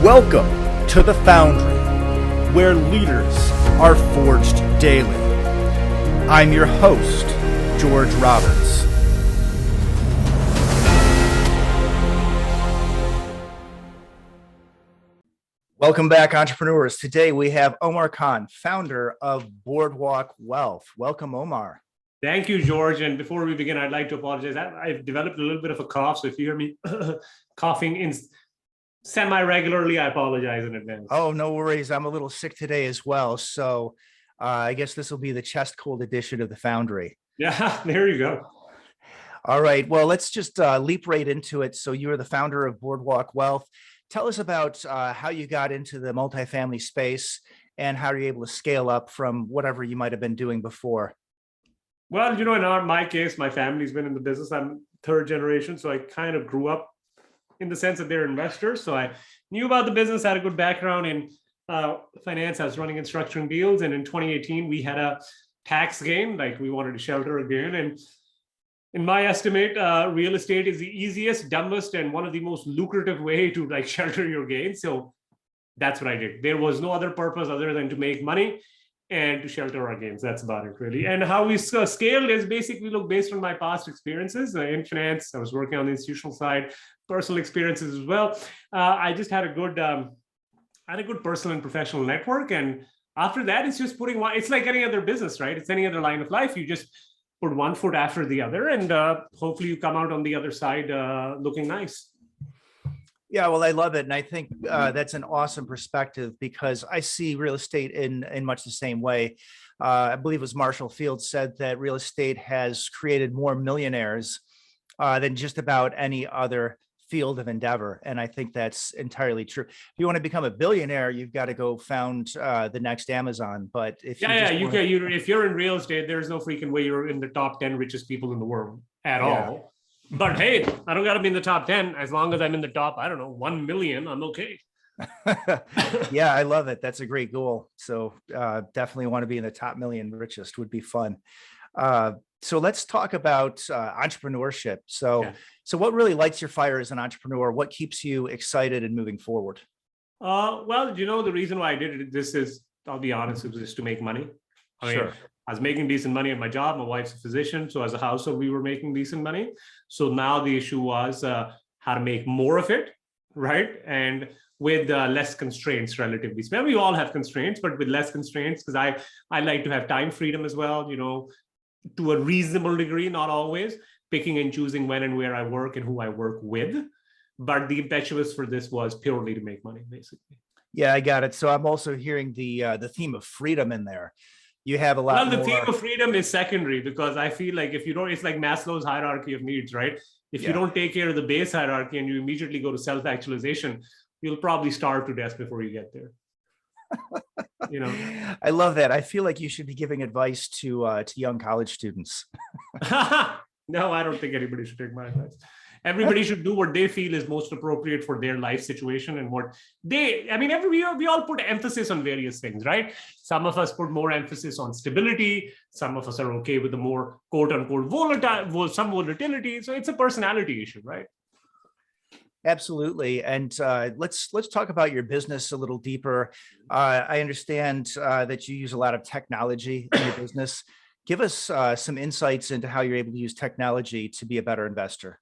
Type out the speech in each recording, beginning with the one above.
Welcome to the Foundry, where leaders are forged daily. I'm your host, George Roberts. Welcome back, entrepreneurs. Today we have Omar Khan, founder of Boardwalk Wealth. Welcome, Omar. Thank you, George. And before we begin, I'd like to apologize. I've developed a little bit of a cough. So if you hear me coughing in semi-regularly, I apologize in advance. Oh, no worries. I'm a little sick today as well. So I guess this will be the chest cold edition of the Foundry. Yeah, there you go. All right. Well, let's just leap right into it. So you are the founder of Boardwalk Wealth. Tell us about how you got into the multifamily space and how you're able to scale up from whatever you might have been doing before. Well, in my case, my family's been in the business. I'm third generation. So I kind of grew up in the sense that they're investors. So I knew about the business, had a good background in finance. I was running and structuring deals. And in 2018, we had a tax gain, like we wanted to shelter a gain. And in my estimate, real estate is the easiest, dumbest, and one of the most lucrative way to shelter your gains. So that's what I did. There was no other purpose other than to make money and to shelter our gains. That's about it, really. And how we scaled is basically, based on my past experiences in finance. I was working on the institutional side, personal experiences as well. I just had a good personal and professional network. And after that, it's just it's like any other business, right? It's any other line of life. You just put one foot after the other, and hopefully you come out on the other side looking nice. Yeah, well, I love it. And I think that's an awesome perspective because I see real estate in much the same way. I believe it was Marshall Fields said that real estate has created more millionaires than just about any other field of endeavor. And I think that's entirely true. If you want to become a billionaire, you've got to go found the next Amazon. But if if you're in real estate, there's no freaking way you're in the top 10 richest people in the world at all. But hey, I don't got to be in the top 10. As long as I'm in the top, 1 million, I'm okay. Yeah, I love it. That's a great goal. So definitely want to be in the top million richest would be fun. So let's talk about entrepreneurship. So what really lights your fire as an entrepreneur? What keeps you excited and moving forward? Well, the reason why I did this is, I'll be honest, it was just to make money. Sure. I was making decent money at my job. My wife's a physician. So as a household, we were making decent money. So now the issue was how to make more of it, right? And with less constraints, relatively. So we all have constraints, but with less constraints, because I like to have time freedom as well, to a reasonable degree, not always, picking and choosing when and where I work and who I work with. But the impetus for this was purely to make money, basically. Yeah, I got it. So I'm also hearing the theme of freedom in there. You have a lot more. The theme of freedom is secondary because I feel like if you don't, it's like Maslow's hierarchy of needs, right? If you don't take care of the base hierarchy and you immediately go to self-actualization, you'll probably starve to death before you get there. I love that. I feel like you should be giving advice to young college students. No, I don't think anybody should take my advice. Everybody should do what they feel is most appropriate for their life situation and what we all put emphasis on various things, right? Some of us put more emphasis on stability. Some of us are okay with the more quote unquote volatile, some volatility. So it's a personality issue, right? Absolutely. And let's talk about your business a little deeper. I understand that you use a lot of technology in your business. Give us some insights into how you're able to use technology to be a better investor.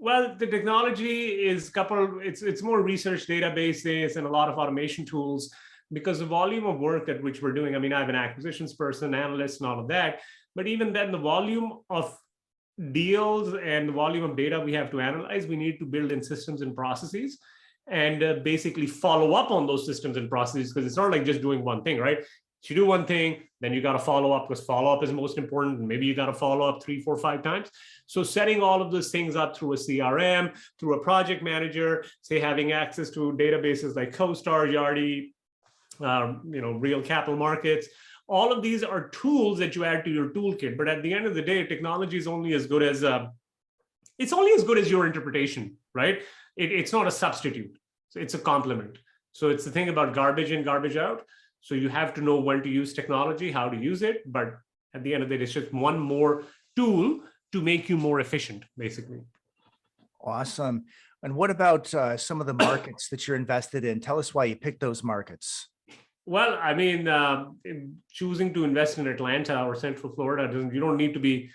Well, the technology is it's more research databases and a lot of automation tools because the volume of work at which we're doing, I have an acquisitions person, analyst, and all of that. But even then, the volume of deals and the volume of data we have to analyze, we need to build in systems and processes and basically follow up on those systems and processes because it's not like just doing one thing, right? You do one thing, then you got to follow up because follow-up is most important. And maybe you got to follow up 3, 4, 5 times. So setting all of those things up through a CRM, through a project manager, say having access to databases like CoStar, Yardi, Real Capital Markets. All of these are tools that you add to your toolkit. But at the end of the day, technology is only as good as your interpretation, right? It's not a substitute. So it's a complement. So it's the thing about garbage in, garbage out. So you have to know when to use technology, how to use it. But at the end of the day, it's just one more tool to make you more efficient, basically. Awesome. And what about some of the markets that you're invested in? Tell us why you picked those markets. Well, I mean, in choosing to invest in Atlanta or Central Florida, you don't need to be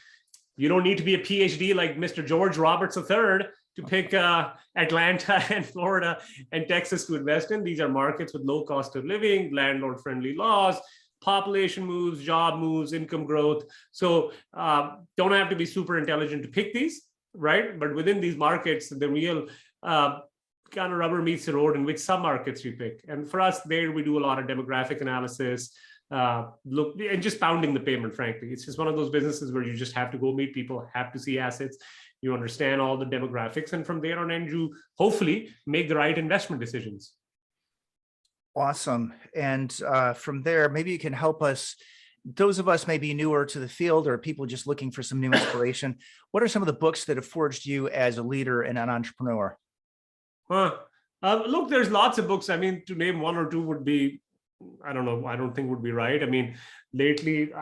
a PhD like Mr. George Roberts III to pick Atlanta and Florida and Texas to invest in. These are markets with low cost of living, landlord-friendly laws, population moves, job moves, income growth. So don't have to be super intelligent to pick these, right? But within these markets, the real kind of rubber meets the road in which submarkets you pick. And for us, there we do a lot of demographic analysis, look and just pounding the pavement. Frankly, it's just one of those businesses where you just have to go meet people, have to see assets, you understand all the demographics, and from there on end, you hopefully make the right investment decisions. Awesome. And from there, maybe you can help us. Those of us maybe newer to the field or people just looking for some new inspiration. What are some of the books that have forged you as a leader and an entrepreneur? Look, there's lots of books. I mean, to name one or two would be, I don't know, I don't think would be right. I mean, lately,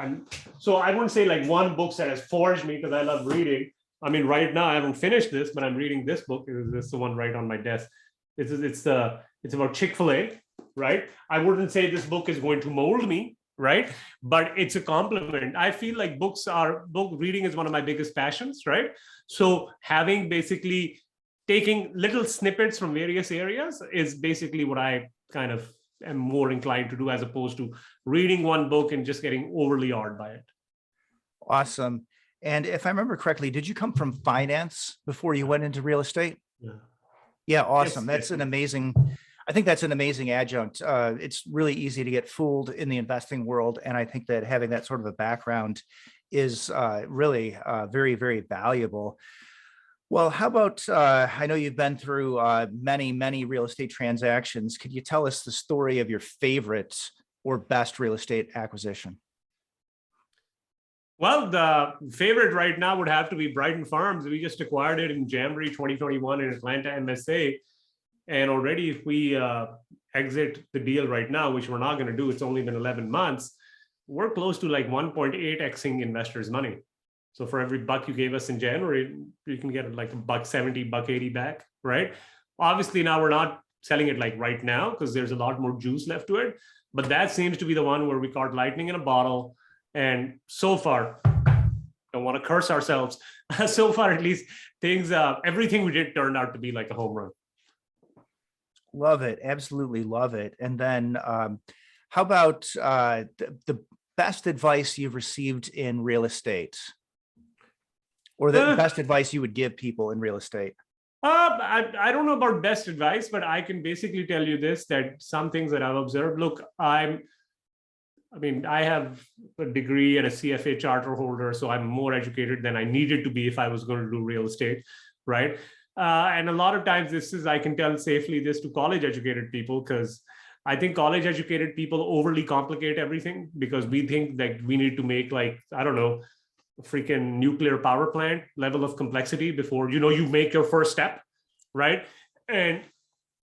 so I wouldn't say like one book that has forged me because I love reading. I mean, right now I haven't finished this, but I'm reading this book. This is the one right on my desk. It's about Chick-fil-A, right? I wouldn't say this book is going to mold me, right? But it's a compliment. I feel like book reading is one of my biggest passions, right? So having basically taking little snippets from various areas is basically what I kind of am more inclined to do, as opposed to reading one book and just getting overly awed by it. Awesome. And if I remember correctly, did you come from finance before you went into real estate? Yeah. Yeah, awesome. Yes, That's an amazing, I think that's an amazing adjunct. It's really easy to get fooled in the investing world. And I think that having that sort of a background is really very, very valuable. Well, how about, I know you've been through many, many real estate transactions. Could you tell us the story of your favorite or best real estate acquisition? Well, the favorite right now would have to be Brighton Farms. We just acquired it in January 2021 in Atlanta MSA. And already if we exit the deal right now, which we're not going to do, it's only been 11 months, we're close to like 1.8xing investors' money. So for every buck you gave us in January, you can get like $1.70, $1.80 back, right? Obviously now we're not selling it like right now because there's a lot more juice left to it. But that seems to be the one where we caught lightning in a bottle. And so far, don't want to curse ourselves. So far, at least things, everything we did turned out to be like a home run. Love it. Absolutely love it. And then how about the best advice you've received in real estate, or the best advice you would give people in real estate? I don't know about best advice, but I can basically tell you this, that some things that I've observed, look, I have a degree and a CFA charter holder, so I'm more educated than I needed to be if I was going to do real estate, right? And a lot of times I can tell safely this to college educated people, because I think college educated people overly complicate everything, because we think that we need to make like, I don't know, a freaking nuclear power plant level of complexity before, you make your first step, right? And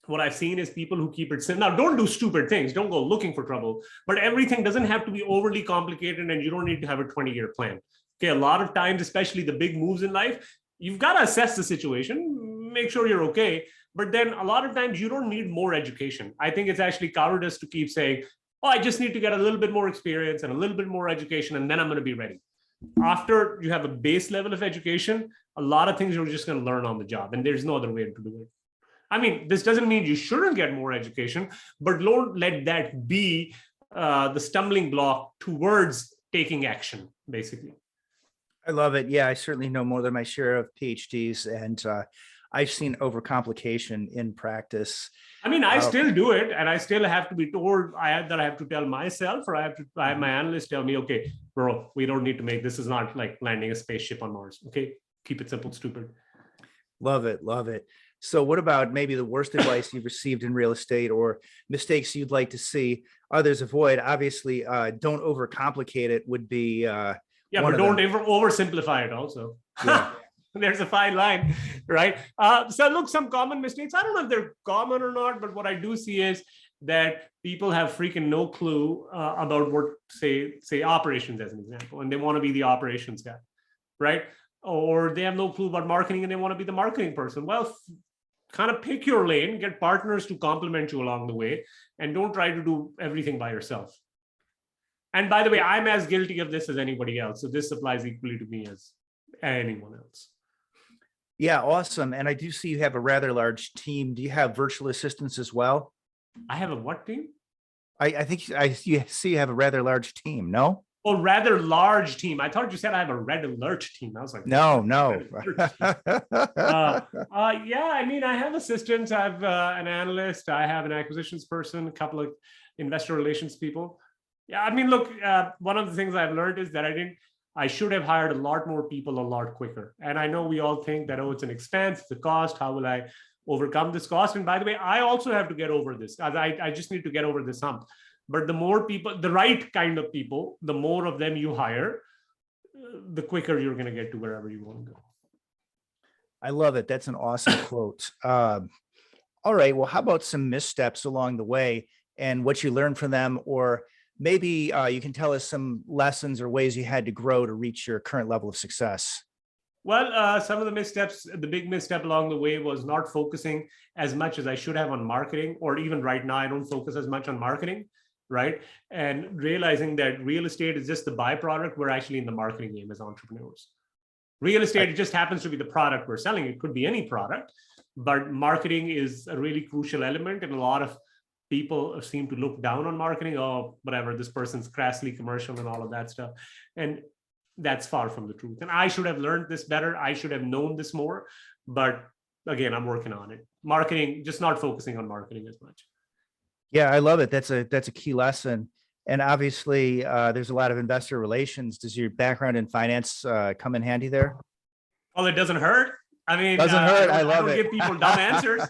what I've seen is people who keep it simple. Now, don't do stupid things. Don't go looking for trouble. But everything doesn't have to be overly complicated, and you don't need to have a 20-year plan. Okay, a lot of times, especially the big moves in life, you've got to assess the situation, make sure you're okay. But then a lot of times you don't need more education. I think it's actually cowardice to keep saying, oh, I just need to get a little bit more experience and a little bit more education, and then I'm going to be ready. After you have a base level of education, a lot of things you're just going to learn on the job, and there's no other way to do it. I mean, this doesn't mean you shouldn't get more education, but don't let that be the stumbling block towards taking action, basically. I love it. Yeah, I certainly know more than my share of PhDs, and I've seen overcomplication in practice. I mean, I still do it, and I still have to be told I have to tell myself, or I have my analyst tell me, okay, bro, we don't need to make, this is not like landing a spaceship on Mars. Okay, keep it simple, stupid. Love it. Love it. So what about maybe the worst advice you've received in real estate, or mistakes you'd like to see others avoid? Obviously, don't overcomplicate it would be yeah, but don't ever oversimplify it also. Yeah. There's a fine line, right? So look, some common mistakes, I don't know if they're common or not, but what I do see is that people have freaking no clue about what, say operations as an example, and they want to be the operations guy, right? or they have no clue about marketing and they want to be the marketing person. Well, kind of pick your lane, get partners to complement you along the way, and don't try to do everything by yourself. And by the way, I'm as guilty of this as anybody else. So this applies equally to me as anyone else. Yeah, awesome. And I do see you have a rather large team. Do you have virtual assistants as well? I have a what team? I think you see you have a rather large team, no? Oh, rather large team. I thought you said I have a red alert team. I was like, no. Yeah, I mean, I have assistants. I have an analyst. I have an acquisitions person, a couple of investor relations people. Yeah, I mean, look, one of the things I've learned is that I should have hired a lot more people a lot quicker. And I know we all think that, oh, it's an expense, it's a cost. How will I overcome this cost? And by the way, I also have to get over this. I just need to get over this hump. But the more people, the right kind of people, the more of them you hire, the quicker you're going to get to wherever you want to go. I love it. That's an awesome quote. All right. Well, how about some missteps along the way and what you learned from them? Or maybe you can tell us some lessons or ways you had to grow to reach your current level of success. Well, some of the missteps, the big misstep along the way was not focusing as much as I should have on marketing, or even right now, I don't focus as much on marketing, right? And realizing that real estate is just the byproduct. We're actually in the marketing game as entrepreneurs. Real estate, it just happens to be the product we're selling. It could be any product, but marketing is a really crucial element. And a lot of people seem to look down on marketing. Oh, whatever, this person's crassly commercial and all of that stuff. And that's far from the truth. And I should have learned this better. I should have known this more. But again, I'm working on it. Marketing, just not focusing on marketing as much. Yeah, I love it. That's a key lesson. And obviously, there's a lot of investor relations. Does your background in finance come in handy there? Well, it doesn't hurt. I mean, doesn't hurt. I love it. I don't give people dumb answers.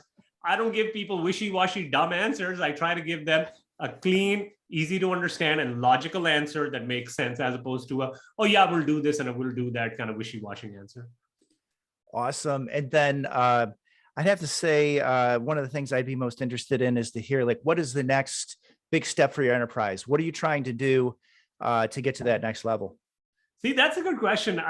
I don't give people wishy-washy dumb answers. I try to give them a clean, easy to understand and logical answer that makes sense, as opposed to oh yeah, we'll do this and we'll do that kind of wishy-washy answer. Awesome. And then I'd have to say one of the things I'd be most interested in is to hear, like, what is the next big step for your enterprise? What are you trying to do to get to that next level? See, that's a good question.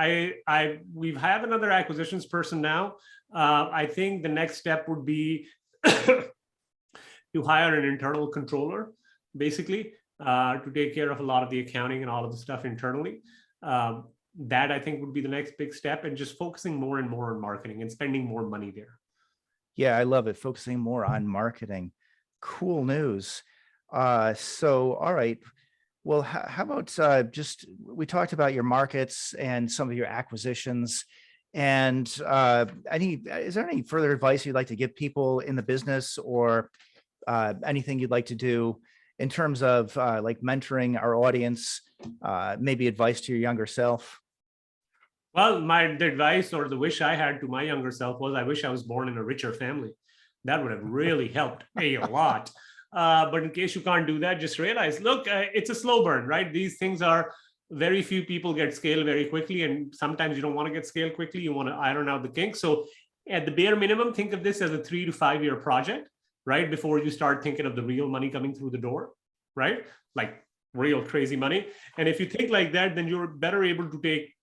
We have another acquisitions person now. I think the next step would be to hire an internal controller, basically, to take care of a lot of the accounting and all of the stuff internally. That I think would be the next big step, and just focusing more and more on marketing and spending more money there. Yeah, I love it. Focusing more on marketing. Cool news. So, all right. Well, how about we talked about your markets and some of your acquisitions, and is there any further advice you'd like to give people in the business, or anything you'd like to do in terms of like mentoring our audience, maybe advice to your younger self? Well, the advice or the wish I had to my younger self was, I wish I was born in a richer family. That would have really helped a lot. But in case you can't do that, just realize, look, it's a slow burn, right? These things are, very few people get scale very quickly. And sometimes you don't want to get scale quickly. You want to iron out the kinks. So at the bare minimum, think of this as a 3 to 5 year project, right? Before you start thinking of the real money coming through the door, right? Like real crazy money. And if you think like that, then you're better able to take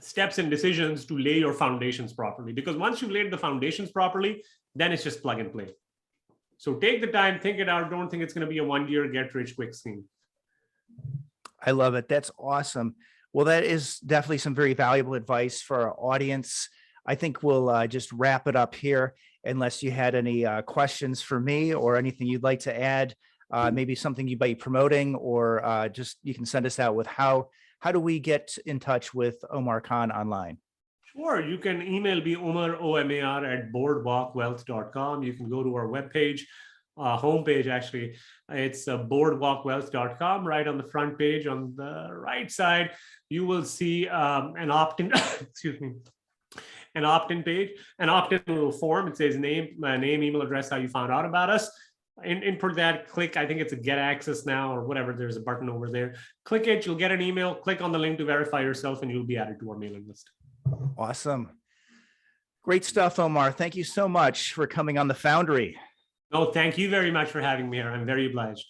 steps and decisions to lay your foundations properly. Because once you've laid the foundations properly, then it's just plug and play. So take the time, think it out. Don't think it's going to be a 1 year get rich quick scheme. I love it. That's awesome. Well, that is definitely some very valuable advice for our audience. I think we'll just wrap it up here, unless you had any questions for me or anything you'd like to add, maybe something you might be promoting, or just you can send us out with how do we get in touch with Omar Khan online? Sure. You can email me, Omar, O-M-A-R, at boardwalkwealth.com. You can go to our webpage, homepage, actually. It's boardwalkwealth.com. Right on the front page, on the right side, you will see an opt-in, excuse me, an opt-in page, an opt-in little form. It says name, email address, how you found out about us. Input that, click, I think it's a get access now or whatever. There's a button over there. Click it, you'll get an email. Click on the link to verify yourself and you'll be added to our mailing list. Awesome. Great stuff, Omar. Thank you so much for coming on the Foundery. No, thank you very much for having me here. I'm very obliged.